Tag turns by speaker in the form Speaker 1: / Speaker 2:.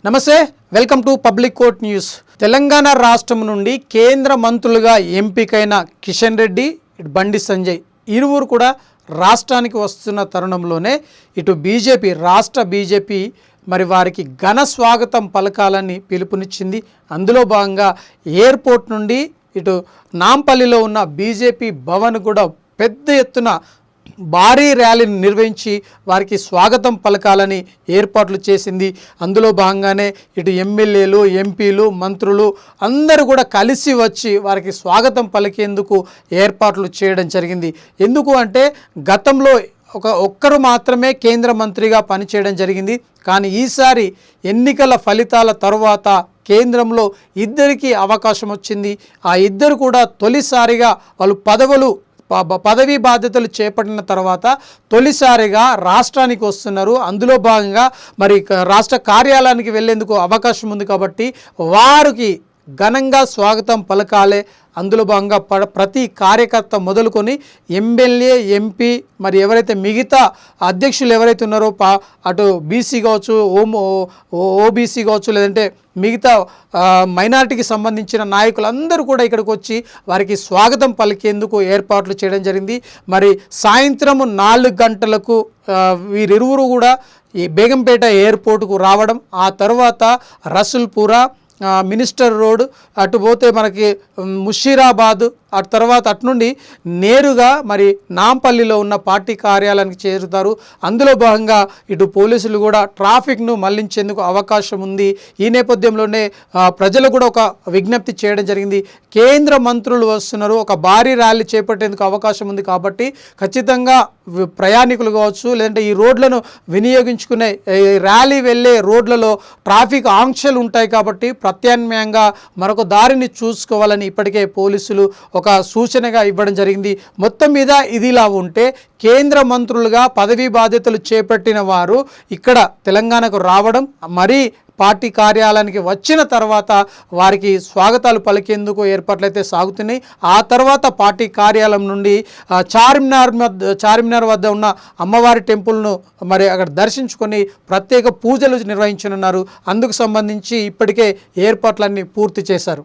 Speaker 1: నమస్తే, welcome to public court news. Telangana రాష్ట్రం నుండి కేంద్ర మంత్రులుగా ఎంపికైన కిషన్ రెడ్డి, బండి సంజయ్ ఇరువురు కూడా రాష్ట్రానికి వస్తున్న తరుణంలోనే ఇటు రాష్ట్ర బీజేపీ మరి వారికి ఘన స్వాగతం పలకాలని పిలుపునిచ్చింది. అందులో భాగంగా ఎయిర్పోర్ట్ నుండి ఇటు నాంపల్లిలో ఉన్న బీజేపీ భవన్ కూడా పెద్ద ఎత్తున భారీ ర్యాలీని నిర్వహించి వారికి స్వాగతం పలకాలని ఏర్పాట్లు చేసింది. అందులో భాగంగానే ఇటు ఎమ్మెల్యేలు, ఎంపీలు, మంత్రులు అందరూ కూడా కలిసి వచ్చి వారికి స్వాగతం పలికేందుకు ఏర్పాట్లు చేయడం జరిగింది. ఎందుకు అంటే గతంలో ఒక్కరు మాత్రమే కేంద్ర మంత్రిగా పనిచేయడం జరిగింది. కానీ ఈసారి ఎన్నికల ఫలితాల తర్వాత కేంద్రంలో ఇద్దరికి అవకాశం వచ్చింది. ఆ ఇద్దరు కూడా తొలిసారిగా వాళ్ళు పదవీ బాధ్యతలు చేపట్టిన తర్వాత తొలిసారిగా రాష్ట్రానికి వస్తున్నారు. అందులో భాగంగా మరి రాష్ట్ర కార్యాలయానికి వెళ్ళేందుకు అవకాశం ఉంది కాబట్టి వారికి ఘనంగా స్వాగతం పలకాలే. అందులో భాగంగా ప్రతి కార్యకర్త మొదలుకొని ఎమ్మెల్యే, ఎంపీ మరి ఎవరైతే మిగతా అధ్యక్షులు ఎవరైతే ఉన్నారో అటు బీసీ కావచ్చు, ఓబీసీ కావచ్చు, లేదంటే మిగతా మైనారిటీకి సంబంధించిన నాయకులందరూ కూడా ఇక్కడికి వచ్చి వారికి స్వాగతం పలికేందుకు ఏర్పాట్లు చేయడం జరిగింది. మరి సాయంత్రం 4 గంటలకు వీరిరువురు కూడా ఈ బేగంపేట ఎయిర్పోర్టుకు రావడం, ఆ తర్వాత రసూల్పురా, మినిస్టర్ రోడ్, అటు పోతే మనకి ముషీరాబాద్, అటు తర్వాత అటు నుండి నేరుగా మరి నాంపల్లిలో ఉన్న పార్టీ కార్యాలయానికి చేరుతారు. అందులో భాగంగా ఇటు పోలీసులు కూడా ట్రాఫిక్ను మళ్లించేందుకు అవకాశం ఉంది. ఈ నేపథ్యంలోనే ప్రజలు కూడా ఒక విజ్ఞప్తి చేయడం జరిగింది. కేంద్ర మంత్రులు వస్తున్నారు, ఒక భారీ ర్యాలీ చేపట్టేందుకు అవకాశం ఉంది కాబట్టి ఖచ్చితంగా ప్రయాణికులు కావచ్చు, లేదంటే ఈ రోడ్లను వినియోగించుకునే ర్యాలీ వెళ్ళే రోడ్లలో ట్రాఫిక్ ఆంక్షలు ఉంటాయి కాబట్టి ప్రత్యామ్నాయంగా మరొక దారిని చూసుకోవాలని ఇప్పటికే పోలీసులు ఒక సూచనగా ఇవ్వడం జరిగింది. మొత్తం మీద ఇదిలా ఉంటే కేంద్ర మంత్రులుగా పదవీ బాధ్యతలు చేపట్టిన వారు ఇక్కడ తెలంగాణకు రావడం, మరీ పార్టీ కార్యాలయానికి వచ్చిన తర్వాత వారికి స్వాగతాలు పలికేందుకు ఏర్పాట్లయితే సాగుతున్నాయి. ఆ తర్వాత పార్టీ కార్యాలయం నుండి చార్మినార్ వద్ద ఉన్న అమ్మవారి టెంపుల్ను మరి అక్కడ దర్శించుకొని ప్రత్యేక పూజలు నిర్వహించనున్నారు. అందుకు సంబంధించి ఇప్పటికే ఏర్పాట్లన్నీ పూర్తి చేశారు.